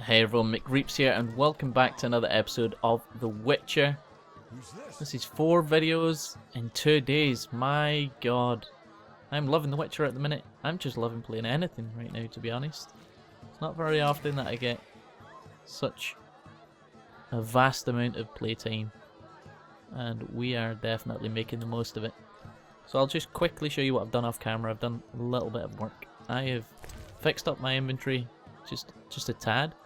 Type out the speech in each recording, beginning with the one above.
Hey everyone, McReaps here and welcome back to another episode of The Witcher. This is 4 videos in 2 days. My god. I'm loving The Witcher at the minute. I'm just loving playing anything right now, to be honest. It's not very often that I get such a vast amount of playtime, and we are definitely making the most of it. So I'll just quickly show you what I've done off camera. I've done a little bit of work. I have fixed up my inventory just a tad.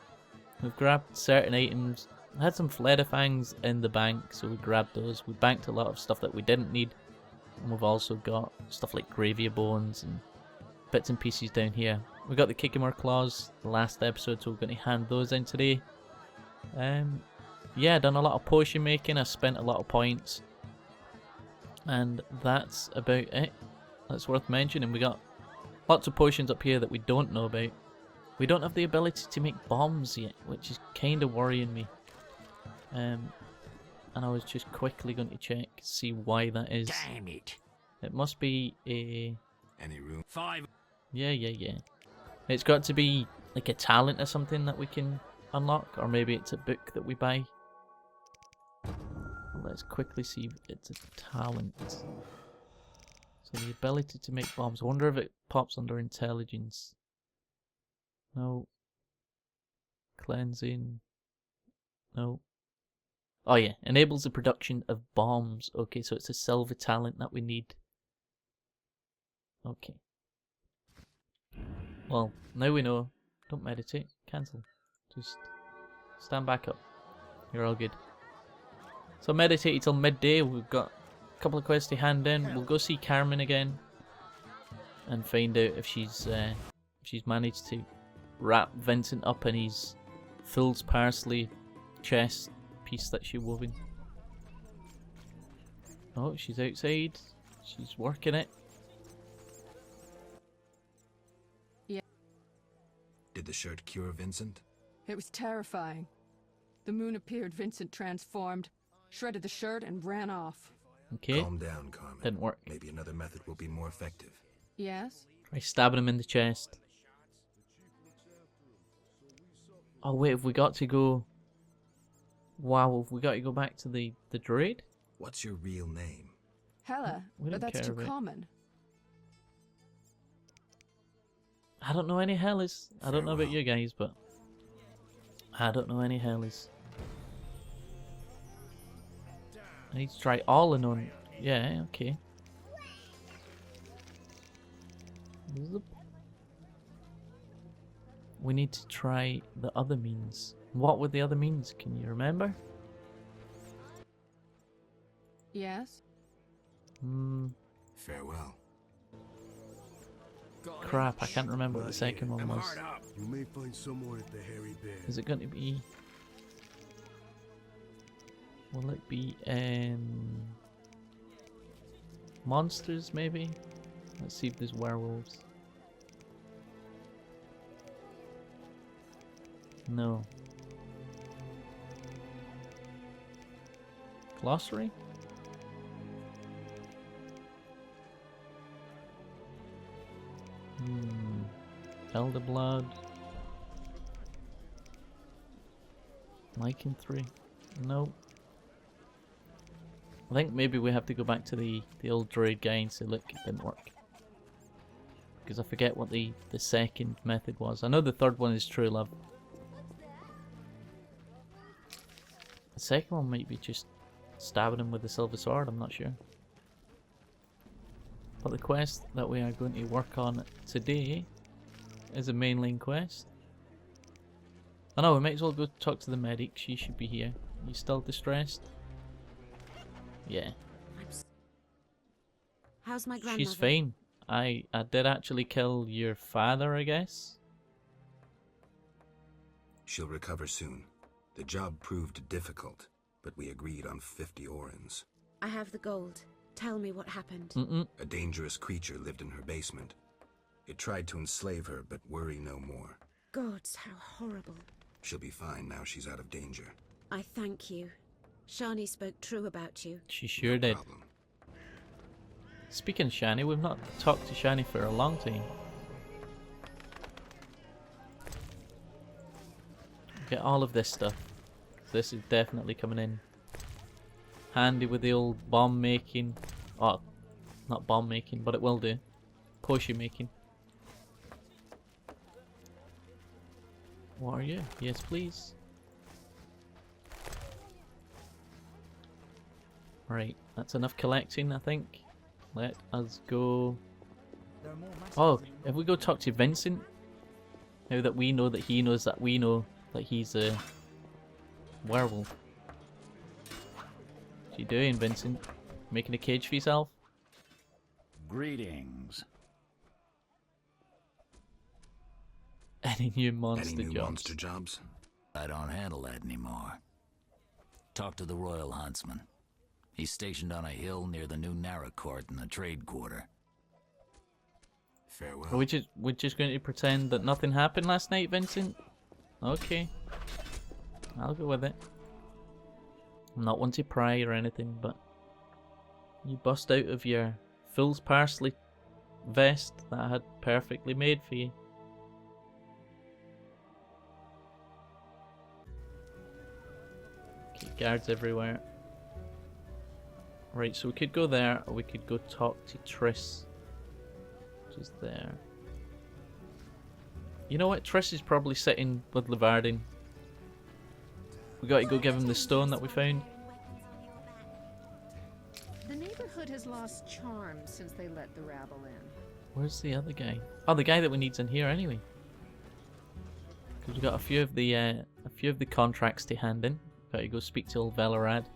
We've grabbed certain items. I had some Flederfangs in the bank, so we grabbed those. We banked a lot of stuff that we didn't need. And we've also got stuff like Gravia Bones and bits and pieces down here. We got the Kikimor Claws the last episode, so we're going to hand those in today. Yeah, done a lot of potion making. I spent a lot of points. And that's about it. That's worth mentioning. We got lots of potions up here that we don't know about. We don't have the ability to make bombs yet, which is kind of worrying me. And I was just quickly going to check, see why that is. Damn it! It must be a... Any room? 5. Yeah. It's got to be like a talent or something that we can unlock, or maybe it's a book that we buy. Let's quickly see if it's a talent. So the ability to make bombs. I wonder if it pops under intelligence. No. Cleansing. No. Oh yeah, enables the production of bombs. Okay, so it's a silver talent that we need. Okay. Well, now we know. Don't meditate. Cancel. Just stand back up. You're all good. So meditate till midday. We've got a couple of quests to hand in. We'll go see Carmen again and find out if she's managed to wrap Vincent up in his fool's parsley chest piece that she woven. Oh, she's outside. She's working it. Yeah. Did the shirt cure Vincent? It was terrifying. The moon appeared, Vincent transformed, shredded the shirt, and ran off. Okay. Calm down, Carmen. Didn't work. Maybe another method will be more effective. Yes? Try stabbing him in the chest. Oh wait, have we got to go... Wow, have we got to go back to the druid? What's your real name? Hella, We don't but that's care too about- common. I don't know any Hellas. I don't know about Farewell. you guys, but... I don't know any Hellas. I need to try all in on... Yeah, okay. Zoop. We need to try the other means. What were the other means? Can you remember? Yes? Farewell. Crap, I can't remember what the second one was. You may find someone at the Hairy Bear. Is it going to be... Will it be monsters maybe? Let's see if there's werewolves. No. Glossary? Elder Blood. Lycan 3. Nope. I think maybe we have to go back to the old druid guy and say, look, it didn't work. Because I forget what the second method was. I know the third one is true love. The second one might be just stabbing him with the silver sword, I'm not sure. But the quest that we are going to work on today is a mainline quest. I know, we might as well go talk to the medic. She should be here. You still distressed? Yeah. How's my grandmother? She's fine. I did actually kill your father, I guess. She'll recover soon. The job proved difficult, but we agreed on 50 orens. I have the gold. Tell me what happened. A dangerous creature lived in her basement. It tried to enslave her, but worry no more. Gods, how horrible. She'll be fine now she's out of danger. I thank you. Shani spoke true about you. She sure No did. problem. Speaking of Shani, we've not talked to Shani for a long time. Get all of this stuff. This is definitely coming in handy with the old bomb making. Oh, not bomb making, but it will do. Potion making. What are you? Yes, please. Right, that's enough collecting, I think. Let us go. Oh, if we go talk to Vincent, now that we know that he knows that we know that he's a werewolf. What you doing, Vincent? Making a cage for yourself? Greetings. Any new monster Any new jobs? monster jobs? I don't handle that anymore. Talk to the Royal Huntsman. He's stationed on a hill near the new Narrow Court in the trade quarter. Farewell. Are we're just going to pretend that nothing happened last night, Vincent? Okay. I'll go with it. I'm not one to pry or anything, but you bust out of your fool's parsley vest that I had perfectly made for you. Okay, guards everywhere. Right, so we could go there, or we could go talk to Triss, which is there. You know what? Triss is probably sitting with Levardin. We got to go give him the stone that we found. The neighborhood has lost charm since they let the rabble in. Where's the other guy? Oh, the guy that we need's in here anyway. Because we got a few of the contracts to hand in. Got to go speak to old Velarad.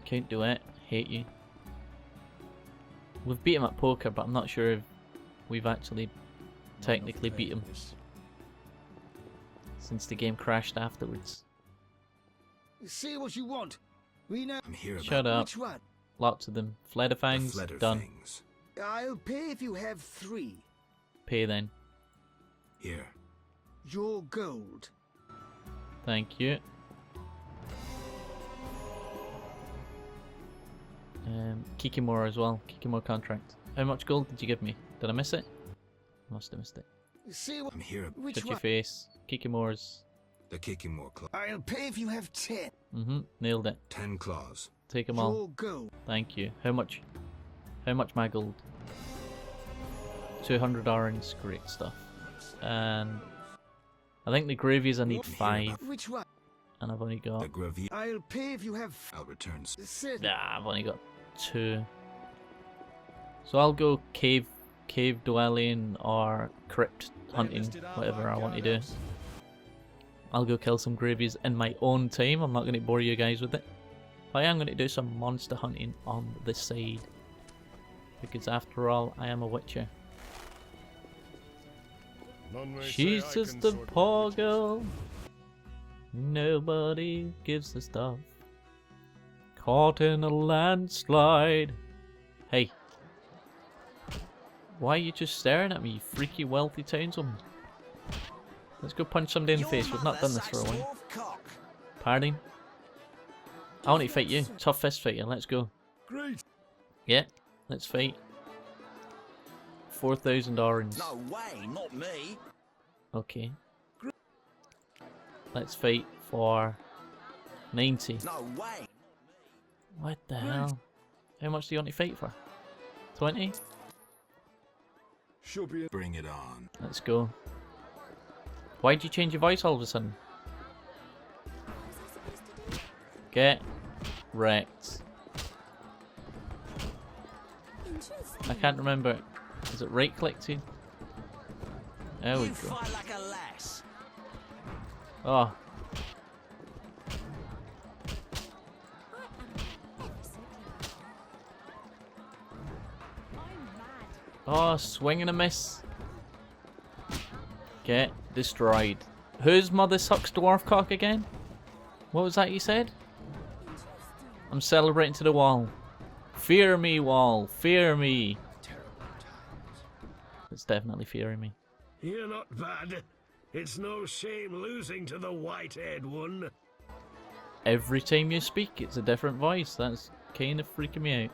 Can't do it. Hate you. We've beat him at poker, but I'm not sure if we've actually technically beat him since the game crashed afterwards. See what you want. We know. I'm here about Shut up. Which one? Lots of them. the Flederfangs, done. Flederfangs. I'll pay if you have 3. Pay then. Here. Your gold. Thank you. Kikimora as well. Kikimora contract. How much gold did you give me? Did I miss it? Must have missed it. See what? I'm here. Which Shut your one? face. Kikimora's. The Kikimore Claw. I'll pay if you have 10. Nailed it. 10 claws. Take them all. Your gold. Thank you. How much? How much my gold? 200 orange. Great stuff. And I think the gravies I need 5, Which one? and I've only The got. Gravier. I'll pay if you have. I'll return. Said. Nah, I've only got 2. So I'll go cave dwelling or crypt hunting, whatever I want to do. I'll go kill some gravies in my own time. I'm not going to bore you guys with it. I am going to do some monster hunting on the side, because after all, I am a witcher. She's just a poor girl. Nobody gives a stuff. Caught in a landslide. Hey. Why are you just staring at me, you freaky wealthy townswoman? Let's go punch somebody in the face. We've not done this for a while. Pardon? I want to fight you. Tough fist fighter. Let's go. Great. Yeah, let's fight. 4,000 orange. No way, not me. Okay. Let's fight for 90. No way. What the hell? How much do you want to fight for? 20? Should be. Bring it on. Let's go. Why'd you change your voice all of a sudden? Get wrecked. I can't remember. Is it right click to? There we You go. fight like a lass. Oh. Oh, swing and a miss. Get destroyed. Whose mother sucks dwarf cock again? What was that you said? I'm celebrating to the wall. Fear me, wall. Fear me. It's definitely fearing me. You're not bad. It's no shame losing to the white-haired one. Every time you speak, it's a different voice. That's kind of freaking me out.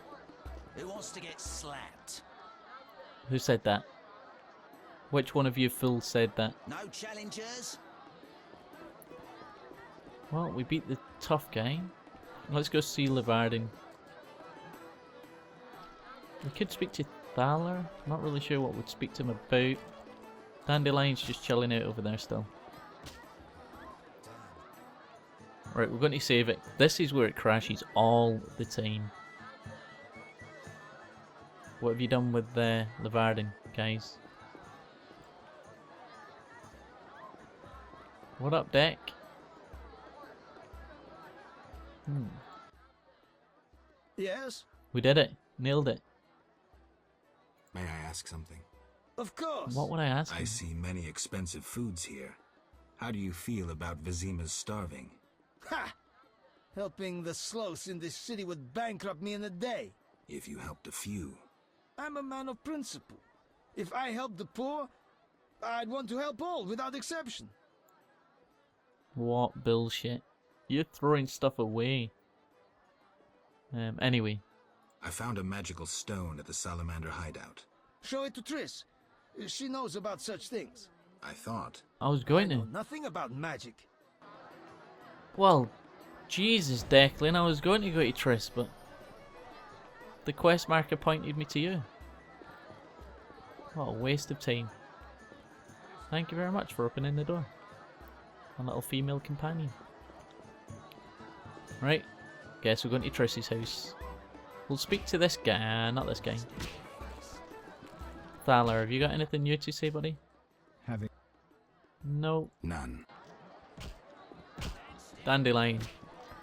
Who wants to get slapped? Who said that? Which one of you fools said that? No challengers? Well, we beat the tough guy. Let's go see Levardin. We could speak to Thaler. Not really sure what we'd speak to him about. Dandelion's just chilling out over there still. Right, we're going to save it. This is where it crashes all the time. What have you done with Levardin, guys? What up, Deck? Yes? We did it. Nailed it. May I ask something? Of course. What would I ask I him? see many expensive foods here. How do you feel about Vizima's starving? Ha! Helping the sloths in this city would bankrupt me in a day. If you helped a few. I'm a man of principle. If I help the poor, I'd want to help all without exception. What bullshit. You're throwing stuff away. Anyway. I found a magical stone at the Salamander hideout. Show it to Triss. She knows about such things. I thought. I was going I know to. nothing about magic. Well, Jesus, Declan, I was going to go to Triss, but the quest marker pointed me to you. What a waste of time. Thank you very much for opening the door. A little female companion. Right, guess we're going to Triss's house. We'll speak to this guy, not this guy. Thaler, have you got anything new to say, buddy? No. None. Dandelion.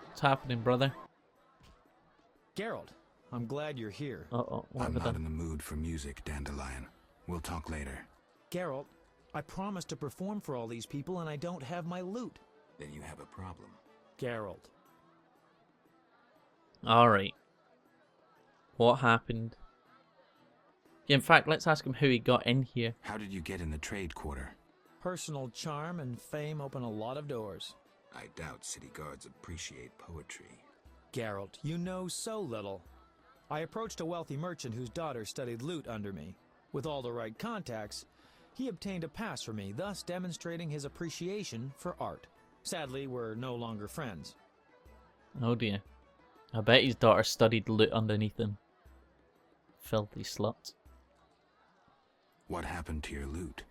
What's happening, brother? Geralt, I'm glad you're here. Uh-oh, what I'm have I not done? in the mood for music, Dandelion. We'll talk later. Geralt, I promised to perform for all these people and I don't have my loot. Then you have a problem. Geralt. Alright. What happened? Yeah, in fact, let's ask him how he got in here. How did you get in the trade quarter? Personal charm and fame open a lot of doors. I doubt city guards appreciate poetry. Geralt, you know so little. I approached a wealthy merchant whose daughter studied lute under me. With all the right contacts, he obtained a pass for me, thus demonstrating his appreciation for art. Sadly, we're no longer friends. Oh dear. I bet his daughter studied lute underneath him. Filthy slut. What happened to your loot?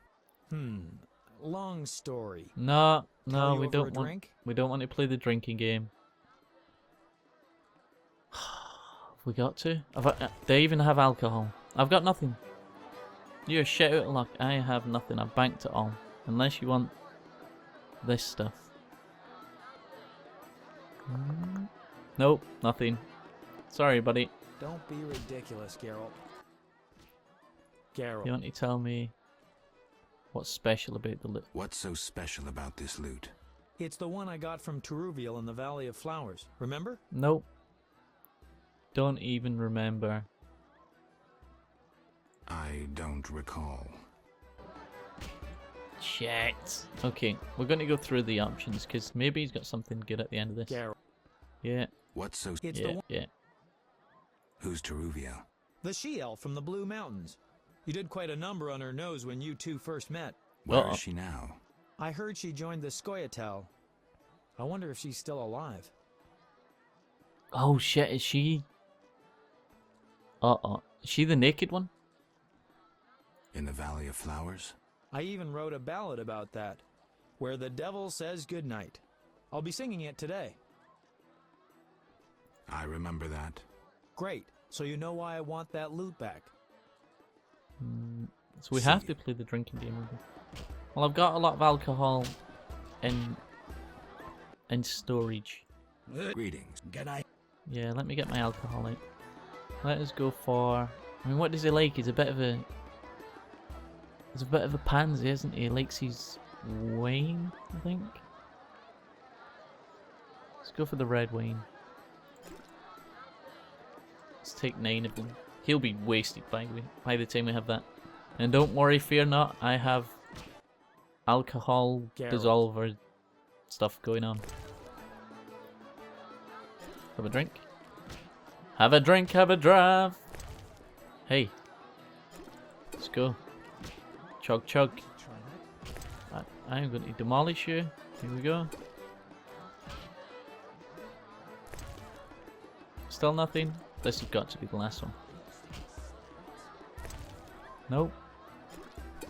Long story. No, Call you we over don't a want. drink? We don't want to play the drinking game. Have we got to? Do I even have alcohol? I've got nothing. You're shit out of luck. I have nothing. I've banked it all. Unless you want this stuff. Nope, nothing. Sorry, buddy. Don't be ridiculous, Geralt. Geralt. You want to tell me what's special about the loot? What's so special about this loot? It's the one I got from Teruviel in the Valley of Flowers. Remember? Nope. Don't even remember. I don't recall. Shit. Okay, we're going to go through the options because maybe he's got something good at the end of this. Geralt. Yeah. What's so... It's Yeah, yeah. Who's Teruvia? the she-elf from the Blue Mountains. You did quite a number on her nose when you two first met. Where Uh-oh. is she now? I heard she joined the Scoia'tael. I wonder if she's still alive. Oh shit, is she... Uh-oh. Is she the naked one? In the Valley of Flowers? I even wrote a ballad about that, where the devil says goodnight. I'll be singing it today. I remember that. Great, so you know why I want that loot back. So we have to play the drinking game. Maybe. Well, I've got a lot of alcohol in storage. Greetings. Yeah, let me get my alcohol out. Let us go for... I mean, what does he like? He's a bit of a... He's a bit of a pansy, isn't he? He likes his wine, I think. Let's go for the red wine. Let's take 9 of them. He'll be wasted by the time we have that. And don't worry, fear not, I have alcohol Geralt. dissolver stuff going on. Have a drink. Have a drink, have a drive. Hey. Let's go. Chug chug. I'm going to demolish you. Here we go. Still nothing. This has got to be the last one. Nope.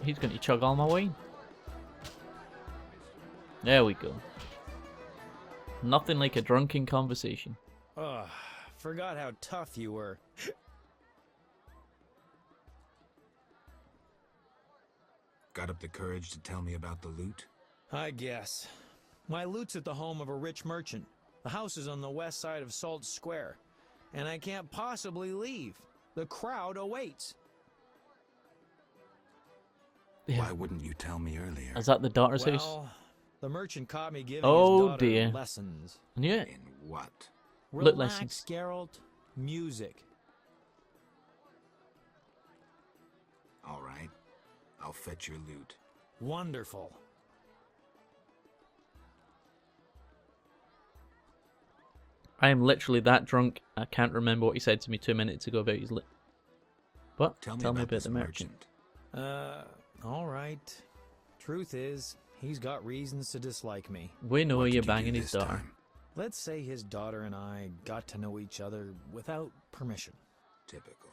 He's going to chug all my wine. There we go. Nothing like a drunken conversation. Ugh, forgot how tough you were. Got up the courage to tell me about the loot? I guess. My loot's at the home of a rich merchant. The house is on the west side of Salt Square. And I can't possibly leave. The crowd awaits. Yeah. Why wouldn't you tell me earlier? Is that the daughter's house? Well, the merchant caught me giving Oh, his daughter dear. lessons. I knew it. In what? Loot Relax, lessons. Geralt. Music. All right. I'll fetch your loot. Wonderful. I am literally that drunk, I can't remember what he said to me 2 minutes ago about his lit. What? Tell me about about this the merchant. Alright. Truth is, he's got reasons to dislike me. We know What you're did you do banging his this daughter. time? Let's say his daughter and I got to know each other without permission. Typical.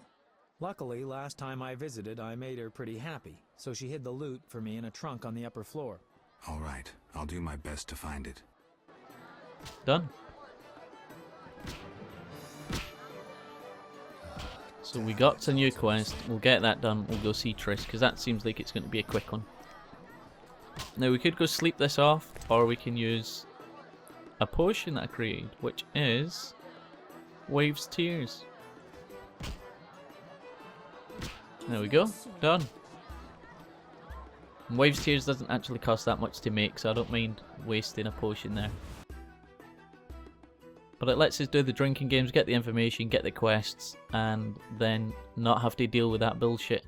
Luckily, last time I visited, I made her pretty happy, so she hid the loot for me in a trunk on the upper floor. All right. I'll do my best to find it. Done. So we got a new quest. We'll get that done. We'll go see Triss, because that seems like it's going to be a quick one. Now we could go sleep this off, or we can use a potion that I created, which is Waves Tears. There we go. Done. And Waves Tears doesn't actually cost that much to make, so I don't mind wasting a potion there. But it lets us do the drinking games, get the information, get the quests, and then not have to deal with that bullshit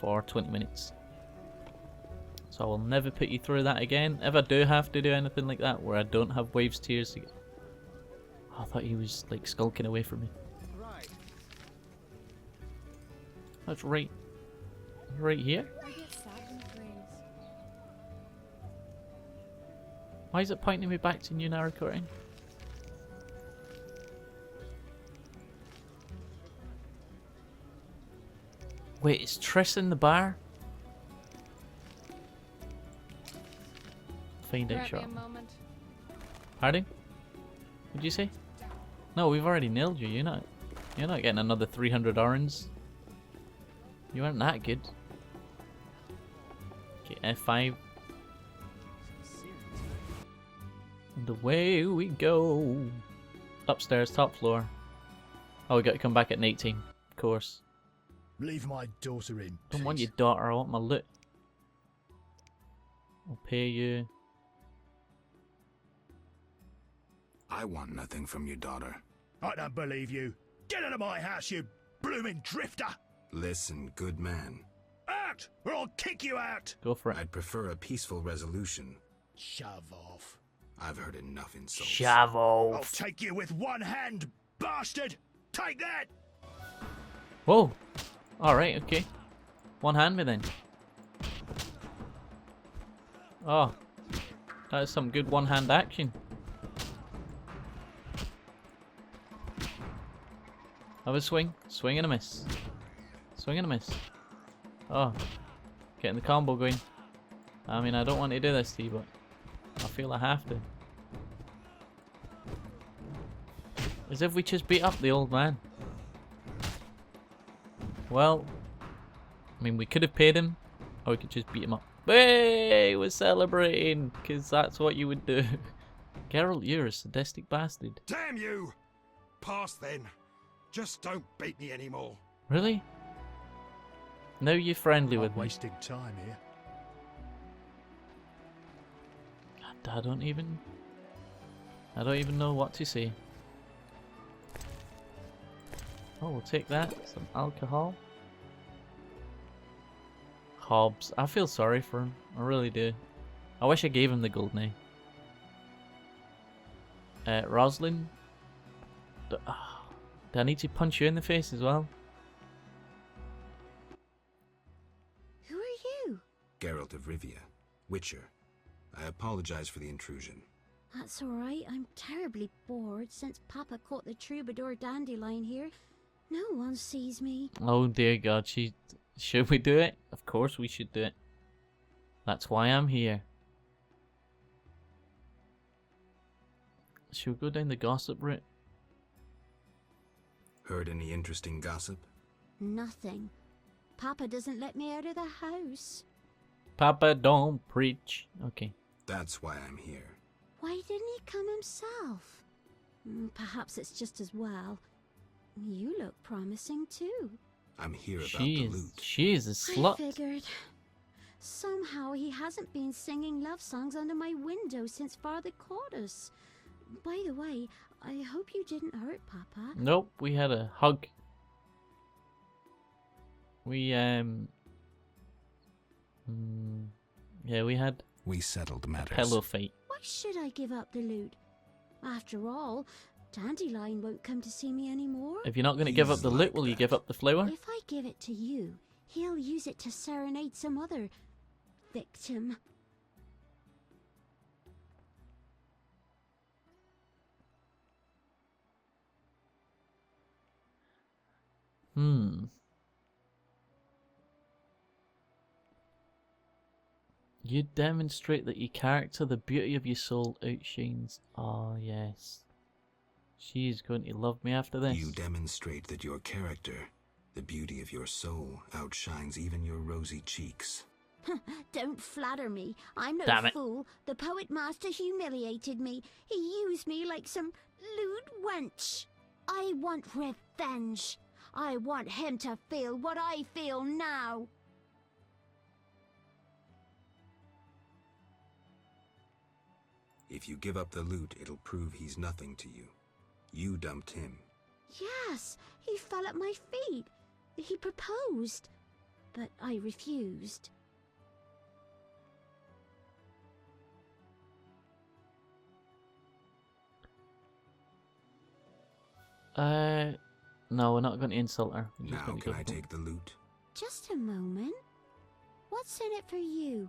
for 20 minutes. So I will never put you through that again. If I do have to do anything like that where I don't have Waves Tears to get... Oh, I thought he was like skulking away from me. Right. That's right here. Why is it pointing me back to New Narracourt? Wait, is Triss in the bar? Find out Grant me a shortly. moment. Pardon? What'd you say? No, we've already nailed you. You're not getting another 300 orange. You weren't that good. Okay, F5. And away we go. Upstairs, top floor. Oh, we got to come back at night time, of course. Leave my daughter in. Don't want please. your daughter, I want my loot. I'll pay you. I want nothing from your daughter. I don't believe you. Get out of my house, you blooming drifter! Listen, good man. Out, or I'll kick you out! Go for it. I'd prefer a peaceful resolution. Shove off. I've heard enough insults. Shove I'll off. take you with one hand, bastard! Take that! Whoa. Alright, okay. One hand me then. Oh. That is some good one hand action. Have a swing. Swing and a miss. Swing and a miss. Oh. Getting the combo going. I mean, I don't want to do this to you, but I feel I have to. As if we just beat up the old man. Well, I mean, we could have paid him, or we could just beat him up. Hey, we're celebrating, because that's what you would do. Geralt, you're a sadistic bastard. Damn you! Pass then. Just don't beat me anymore. Really? Now you're friendly with I'm me. wasting time here. God, I don't even know what to say. Oh, we'll take that. Some alcohol. Hobbs. I feel sorry for him. I really do. I wish I gave him the gold now. Roslyn. Do I need to punch you in the face as well? Who are Geralt of Rivia, Witcher. I apologize for the intrusion. That's all right. I'm terribly bored since Papa caught the troubadour dandelion here. No one sees me. Oh dear God, should we do it? Of course we should do it. That's why I'm here. Should we go down the gossip route? Heard any interesting gossip? Nothing. Papa doesn't let me out of the house. Papa don't preach. Okay. That's why I'm here. Why didn't he come himself? Perhaps it's just as well. You look promising too. I'm here about the loot. She is a slut. I figured. Somehow he hasn't been singing love songs under my window since Father caught us. By the way, I hope you didn't hurt Papa. Nope, we had a hug. Yeah, we settled matters. Pillow fight. Why should I give up the loot? After all, Dandelion won't come to see me anymore. If you're not going to give up the loot, will you give up the flower? If I give it to you, he'll use it to serenade some other victim. You demonstrate that your character, the beauty of your soul, outshines. Oh, yes. She's going to love me after this. You demonstrate that your character, the beauty of your soul, outshines even your rosy cheeks. Don't flatter me. I'm no Damn it. fool. The poet master humiliated me. He used me like some lewd wench. I want revenge. I want him to feel what I feel now. If you give up the loot, it'll prove he's nothing to you. You dumped him. Yes, he fell at my feet. He proposed, but I refused. No, we're not going to insult her. We're just Now going to can go I for it. take the loot? Just a moment. What's in it for you?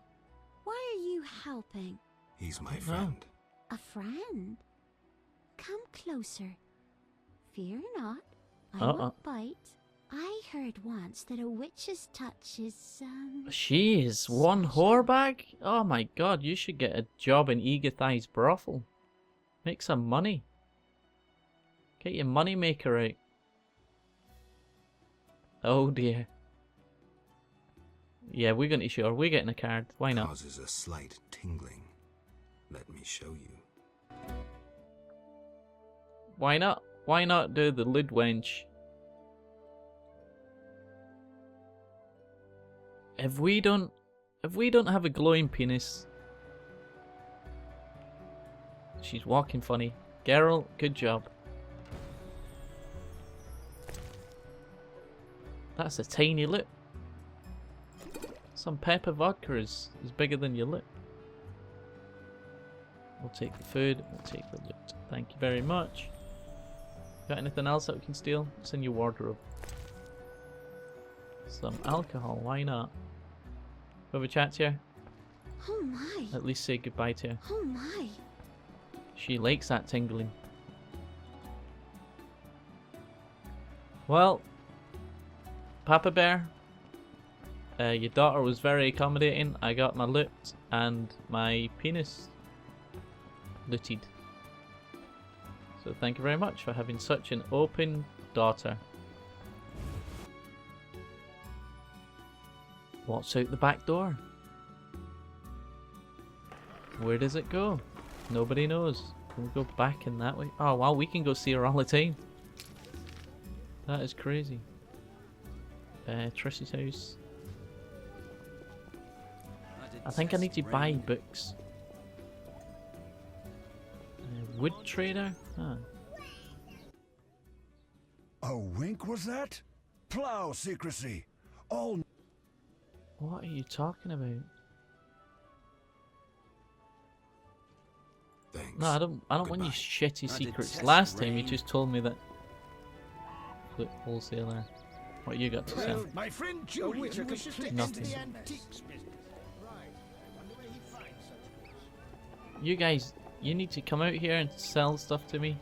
Why are you helping? He's my know. friend. A friend? Come closer. Fear not. I won't bite. I heard once that a witch's touch is, She is one whore bag? Oh my God, you should get a job in Egathai's brothel. Make some money. Get your money maker out. Oh dear. Yeah, we're going to show her. We're getting a card. Why not? Causes a slight tingling. Let me show you. Why not? Why not do the lid wench? If we don't have a glowing penis, she's walking funny. Geralt, good job. That's a tiny lip. Some pepper vodka is bigger than your lip. We'll take the food, we'll take the loot. Thank you very much. Got anything else that we can steal? It's in your wardrobe. Some alcohol, why not? Have a chat to her? Oh my. At least say goodbye to her. Oh my. She likes that tingling. Well, Papa Bear, your daughter was very accommodating. I got my loot and my penis looted. So thank you very much for having such an open daughter. What's out the back door? Where does it go? Nobody knows. Can we go back in that way? Oh wow, we can go see her all the time. That is crazy. Trish's house. I think I need to buy books. Wood trader? Huh. A wink was that? Plow secrecy. All. What are you talking about? Thanks. No, I don't want your shitty secrets. Last time you just told me that. Flip wholesaler. What you got to sell? My friend Julian wishes to Nothing. enter the antiques business. You guys, you need to come out here and sell stuff to me.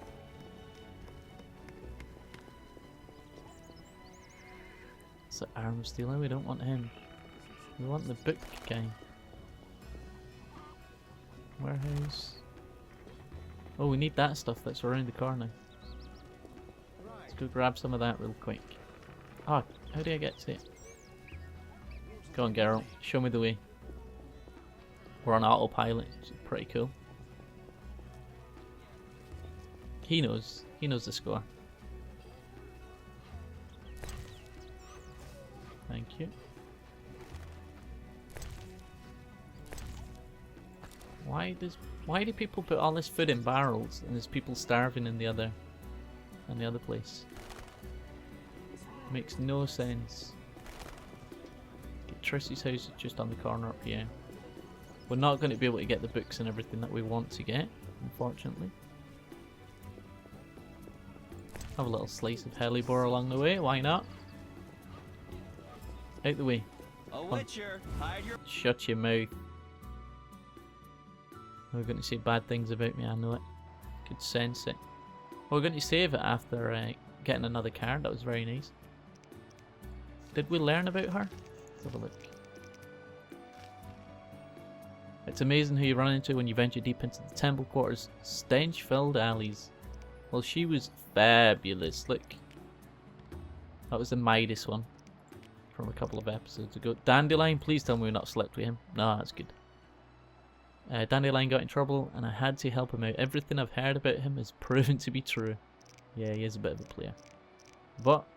It's the arms dealer, we don't want him. We want the book guy. Warehouse. Oh, we need that stuff that's around the corner. Let's go grab some of that real quick. Oh, how do I get to it? Go on, Geralt. Show me the way. We're on autopilot, which is pretty cool. He knows. He knows the score. Thank you. Why do people put all this food in barrels and there's people starving in the other place? Makes no sense. Okay, Triss's house is just on the corner up here. We're not going to be able to get the books and everything that we want to get, unfortunately. Have a little slice of hellebore along the way, why not? Out the way. A witcher, hide your... Shut your mouth. We're going to say bad things about me, I know it. Could sense it. We're going to save it after getting another card, that was very nice. Did we learn about her? Let's have a look. It's amazing who you run into when you venture deep into the temple quarters' stench-filled alleys. Well, she was fabulous. Look. That was the Midas one from a couple of episodes ago. Dandelion, please tell me we've not slept with him. No, that's good. Dandelion got in trouble and I had to help him out. Everything I've heard about him has proven to be true. Yeah, he is a bit of a player. But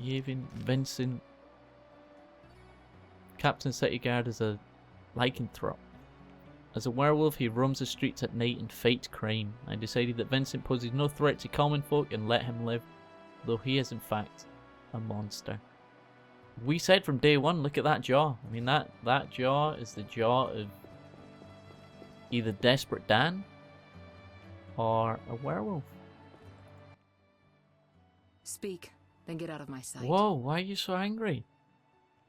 Yevon, Vincent, Captain City Guard is a lycanthrope. As a werewolf, he roams the streets at night and fights crime. I decided that Vincent poses no threat to common folk and let him live, though he is in fact a monster. We said from day one, look at that jaw. I mean, that jaw is the jaw of either Desperate Dan or a werewolf. Speak, then get out of my sight. Whoa, why are you so angry?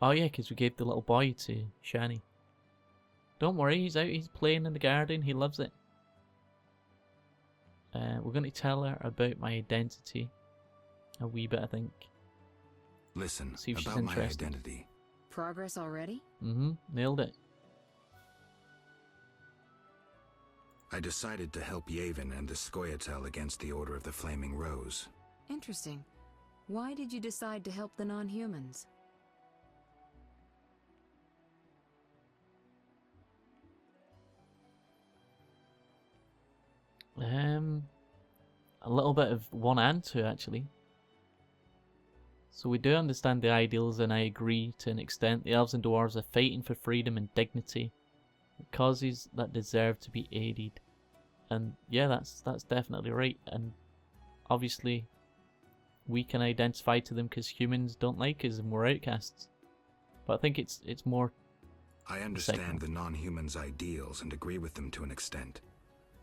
Oh yeah, because we gave the little boy to Shani. Don't worry, he's out, he's playing in the garden, he loves it. We're going to tell her about my identity. A wee bit, I think. Listen, see if she's about my interested. identity. Progress already? Nailed it. I decided to help Yevon and the Scoia'tael against the Order of the Flaming Rose. Interesting. Why did you decide to help the non-humans? A little bit of one and two, actually. So we do understand the ideals, and I agree to an extent. The elves and dwarves are fighting for freedom and dignity, causes that deserve to be aided. And yeah, that's definitely right. And obviously, we can identify to them because humans don't like us and we're outcasts. But I think it's more. I understand the non-humans' ideals and agree with them to an extent.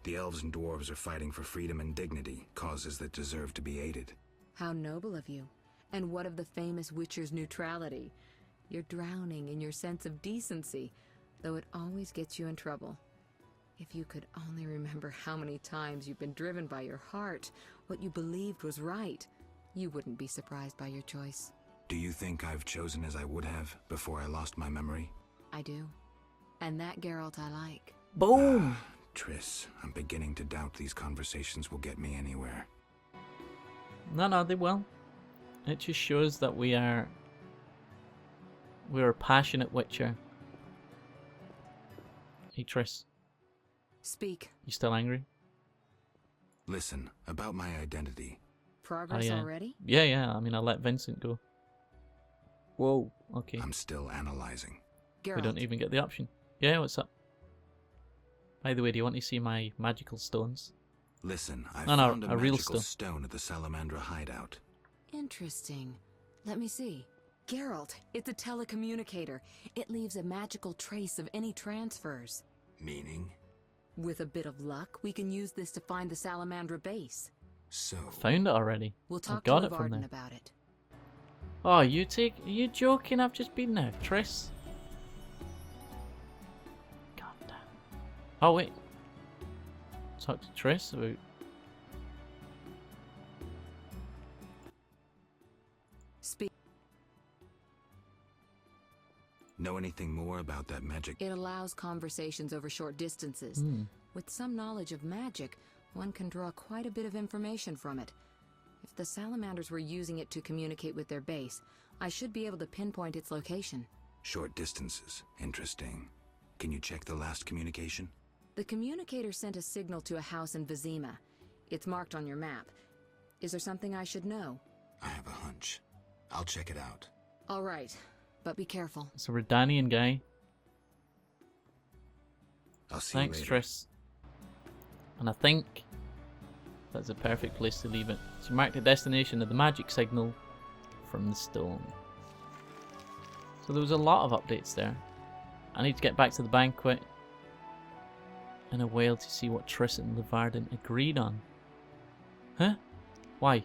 The elves and dwarves are fighting for freedom and dignity, causes that deserve to be aided. How noble of you. And what of the famous Witcher's neutrality? You're drowning in your sense of decency, though it always gets you in trouble. If you could only remember how many times you've been driven by your heart, what you believed was right, you wouldn't be surprised by your choice. Do you think I've chosen as I would have before I lost my memory? I do. And that Geralt I like. Boom! Triss, I'm beginning to doubt these conversations will get me anywhere. No, they will. It just shows that we're a passionate Witcher. Hey Triss. Speak. You still angry? Listen, about my identity. Progress already? Yeah, I mean, I let Vincent go. Whoa, okay. I'm still analyzing. Geralt. We don't even get the option. Yeah, what's up? By the way, do you want to see my magical stones? Listen, I found a real magical stone at the Salamandra hideout. Interesting. Let me see. Geralt, it's a telecommunicator. It leaves a magical trace of any transfers. Meaning? With a bit of luck, we can use this to find the Salamandra base. So... Found it already. We'll talk got to it from Varden there. about it. Oh, are you joking? I've just been there, Triss. Oh wait. Talk to Triss about... Speak. Know anything more about that magic? It allows conversations over short distances. With some knowledge of magic, one can draw quite a bit of information from it. If the salamanders were using it to communicate with their base, I should be able to pinpoint its location. Short distances. Interesting. Can you check the last communication? The communicator sent a signal to a house in Vizima. It's marked on your map. Is there something I should know? I have a hunch. I'll check it out. All right, but be careful. It's a Redanian guy. I'll see Thanks, you later. Triss. And I think that's a perfect place to leave it. So mark the destination of the magic signal from the stone. So there was a lot of updates there. I need to get back to the banquet in a whale to see what Triss and Levarden agreed on. Huh? Why?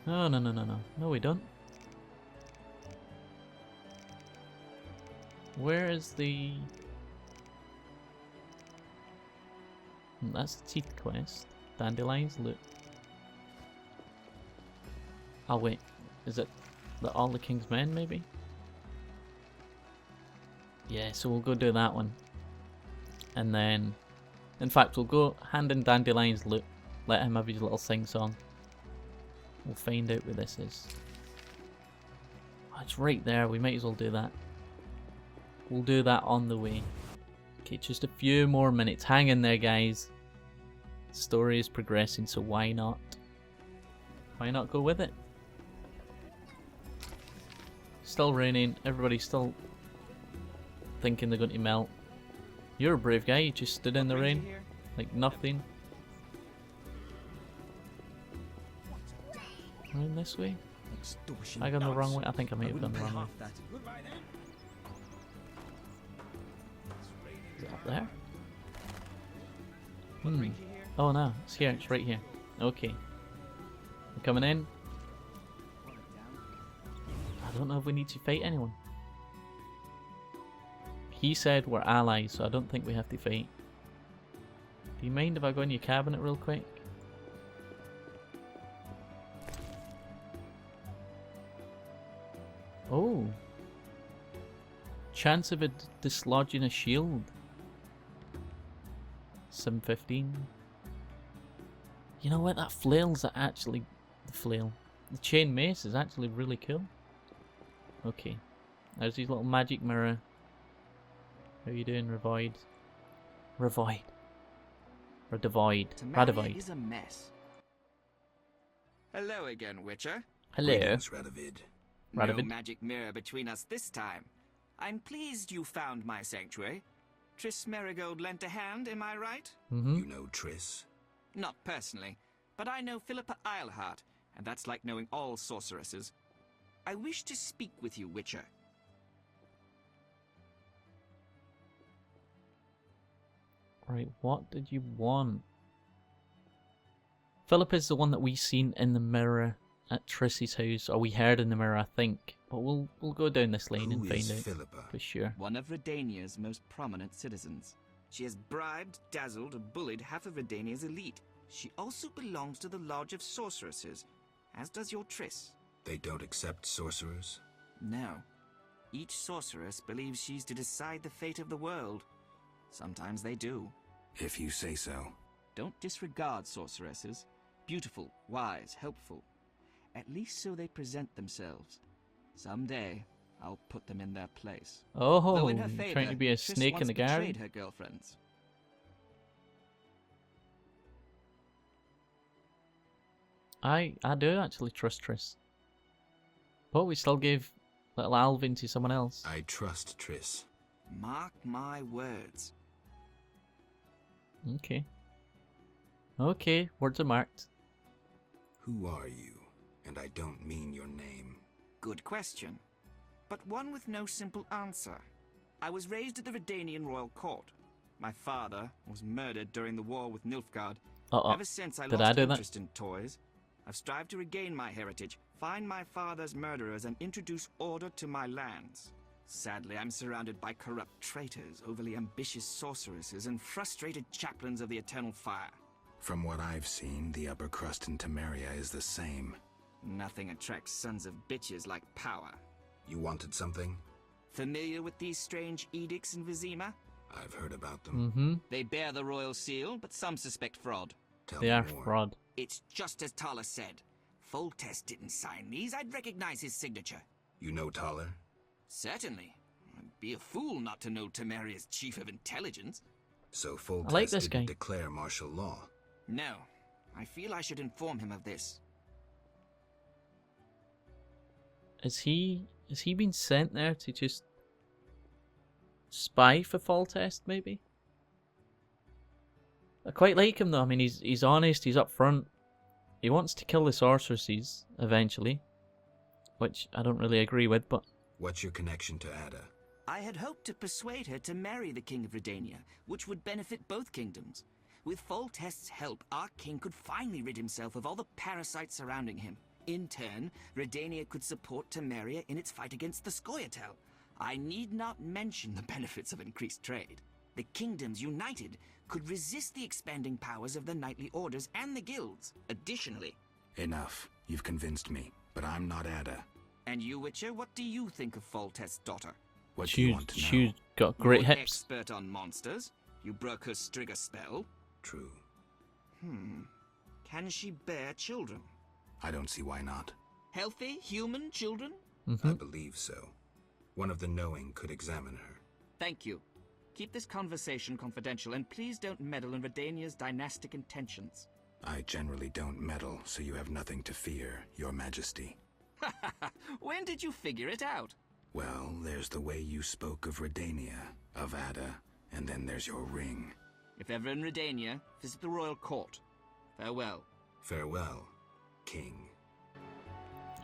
No, no, no, no, no. No, we don't. Where is the... That's the teeth quest. Dandelions loot. Oh wait, is it all the King's Men maybe? Yeah, so we'll go do that one. And then, in fact, we'll go hand in Dandelion's loot. Let him have his little sing-song. We'll find out where this is. Oh, it's right there, we might as well do that. We'll do that on the way. Okay, just a few more minutes. Hang in there, guys. The story is progressing, so why not? Why not go with it? Still raining. Everybody's still thinking they're going to melt. You're a brave guy. You just stood in the rain like nothing. Around this way? I gone the wrong way? I think I may have gone the wrong way. Is it up there? Oh no, it's here. It's right here. Okay. We're coming in. I don't know if we need to fight anyone. He said we're allies, so I don't think we have to fight. Do you mind if I go in your cabinet real quick? Oh. Chance of it dislodging a shield. 715. You know what? That flail's actually... The flail. The chain mace is actually really cool. Okay. There's his little magic mirror. How you doing, Revoid? Revoid. Or Devoid. Radovoid. Is a mess. Hello again, Witcher. Hello. Greetings, Radovid. No magic mirror between us this time. I'm pleased you found my sanctuary. Triss Merigold lent a hand, am I right? You know Triss? Not personally, but I know Philippa Eilhart, and that's like knowing all sorceresses. I wish to speak with you, Witcher. Right, what did you want? Philippa is the one that we seen in the mirror at Triss's house, or we heard in the mirror, I think. But we'll go down this lane and find out Philippa? for sure. One of Redania's most prominent citizens. She has bribed, dazzled, and bullied half of Redania's elite. She also belongs to the Lodge of Sorceresses, as does your Triss. They don't accept sorcerers? No. Each sorceress believes she's to decide the fate of the world. Sometimes they do. If you say so. Don't disregard sorceresses. Beautiful, wise, helpful. At least so they present themselves. Someday, I'll put them in their place. Oh, though in her you're favor, trying to be a Triss snake in once the garden? betrayed her girlfriends. I do actually trust Triss. But we still gave little Alvin to someone else. I trust Triss. Mark my words. Okay. Okay, words are marked. Who are you? And I don't mean your name. Good question, but one with no simple answer. I was raised at the Redanian royal court. My father was murdered during the war with Nilfgaard. Ever since I lost interest in toys, I've strived to regain my heritage, find my father's murderers, and introduce order to my lands. Sadly, I'm surrounded by corrupt traitors, overly ambitious sorceresses, and frustrated chaplains of the Eternal Fire. From what I've seen, the upper crust in Temeria is the same. Nothing attracts sons of bitches like power. You wanted something? Familiar with these strange edicts in Vizima? I've heard about them. They bear the royal seal, but some suspect fraud. They are fraud. It's just as Tala said. Foltest didn't sign these. I'd recognize his signature. You know Thaler? Certainly. I'd be a fool not to know Temeria's chief of intelligence. So Foltest I like this didn't guy. declare martial law? No. I feel I should inform him of this. Has he been sent there to just spy for Foltest, maybe? I quite like him though. I mean, he's honest, he's upfront. He wants to kill the sorceresses eventually, which I don't really agree with, but... What's your connection to Ada? I had hoped to persuade her to marry the King of Redania, which would benefit both kingdoms. With Foltest's help, our king could finally rid himself of all the parasites surrounding him. In turn, Redania could support Temeria in its fight against the Scoia'tael. I need not mention the benefits of increased trade. The kingdoms united could resist the expanding powers of the knightly orders and the guilds. Additionally... Enough. You've convinced me, but I'm not Ada. And you, Witcher, what do you think of Foltest's daughter? What do you want to know? She's got great You're an hips. expert on monsters. You broke her Strigger spell. True. Can she bear children? I don't see why not. Healthy, human children? I believe so. One of the knowing could examine her. Thank you. Keep this conversation confidential, and please don't meddle in Redania's dynastic intentions. I generally don't meddle, so you have nothing to fear, Your Majesty. When did you figure it out? Well, there's the way you spoke of Redania, of Ada, and then there's your ring. If ever in Redania, visit the royal court. Farewell. Farewell, King.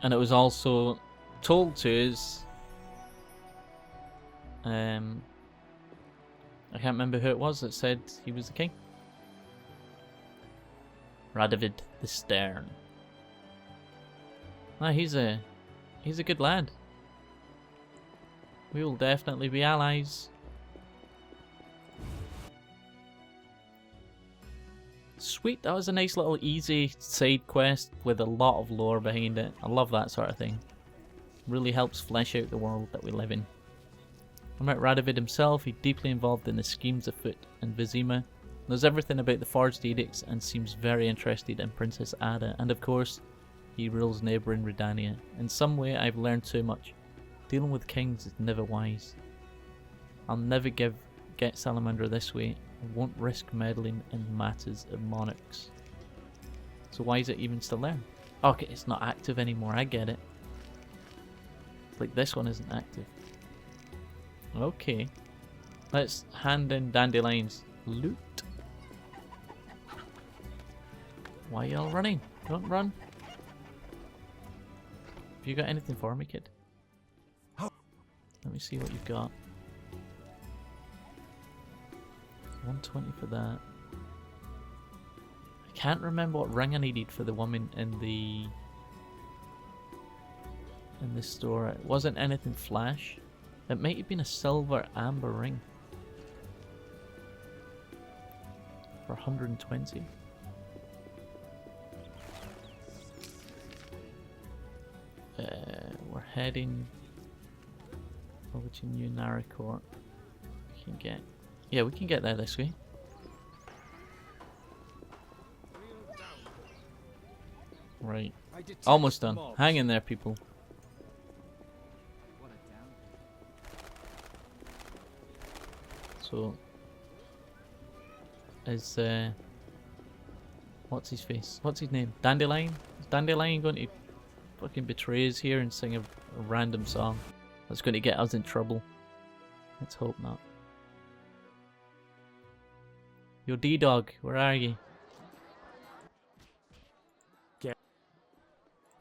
And it was also told to us... I can't remember who it was that said he was the king. Radovid the Stern. Ah, he's a good lad. We will definitely be allies. Sweet, that was a nice little easy side quest with a lot of lore behind it. I love that sort of thing. Really helps flesh out the world that we live in. Unlike Radovid himself, he's deeply involved in the schemes afoot in Vizima, knows everything about the Forged Edicts and seems very interested in Princess Ada, and of course, he rules neighbouring Redania. In some way, I've learned too much. Dealing with kings is never wise. I'll never get Salamander this way, and won't risk meddling in matters of monarchs. So why is it even still there? Okay, it's not active anymore, I get it. It's like this one isn't active. Okay. Let's hand in Dandelion's loot. Why are y'all running? Don't run. Have you got anything for me, kid? Let me see what you've got. 120 for that. I can't remember what ring I needed for the woman in the store. It wasn't anything flash. It might have been a silver amber ring. For 120. We're heading over to New Naracourt. We can get... Yeah, we can get there this way. Right. Almost done. Hang in there, people. So... Is, what's his face? What's his name? Dandelion? Is Dandelion going to fucking betray us here and sing a random song that's going to get us in trouble? Let's hope not. Yo, D-Dog, where are you?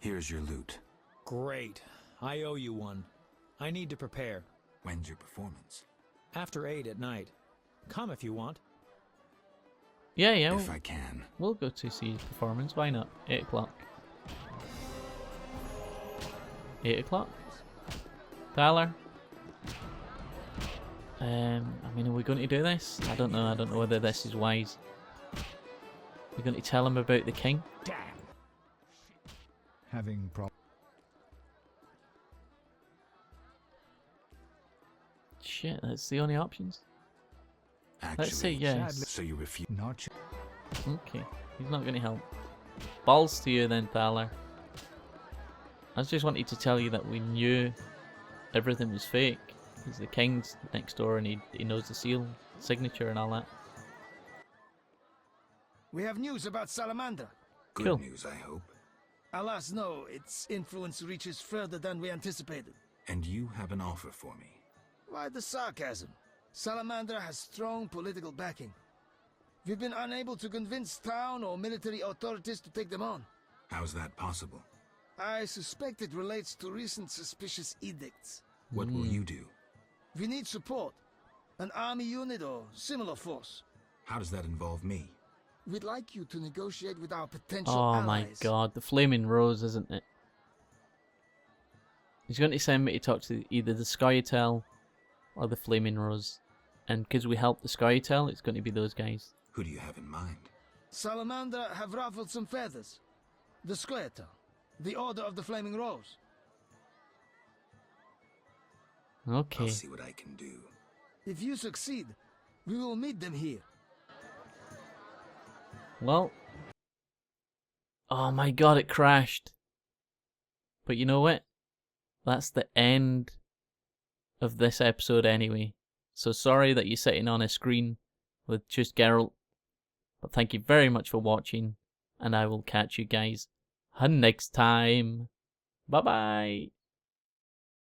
Here's your loot. Great. I owe you one. I need to prepare. When's your performance? After 8 at night. Come if you want. Yeah, yeah. If I can. We'll go to see his performance. Why not? 8 o'clock. 8 o'clock? Tyler? I mean, are we going to do this? I don't know. I don't know whether this is wise. We're going to tell him about the king. Damn. Having problems. Shit, that's the only options. Actually, Let's say yes. So you refuse? Not. Okay, he's not going to help. Balls to you then, Thaler. I just wanted to tell you that we knew everything was fake. Because the king's next door and he knows the seal, signature and all that. We have news about Salamandra. Good Cool. news, I hope. Alas, no. Its influence reaches further than we anticipated. And you have an offer for me. Why the sarcasm? Salamandra has strong political backing. We've been unable to convince town or military authorities to take them on. How's that possible? I suspect it relates to recent suspicious edicts. What will you do? We need support. An army unit or similar force. How does that involve me? We'd like you to negotiate with our potential Oh allies. my god, the Flaming Rose, isn't it? He's going to send me to talk to either the Scoia'tael or the Flaming Rose. And because we helped the Scoia'tael, it's going to be those guys. Who do you have in mind? Salamander have ruffled some feathers. The Scoia'tael, the Order of the Flaming Rose. Okay. I'll see what I can do. If you succeed, we will meet them here. Well. Oh my god, it crashed. But you know what? That's the end of this episode anyway. So sorry that you're sitting on a screen with just Geralt. But thank you very much for watching. And I will catch you guys next time. Bye bye.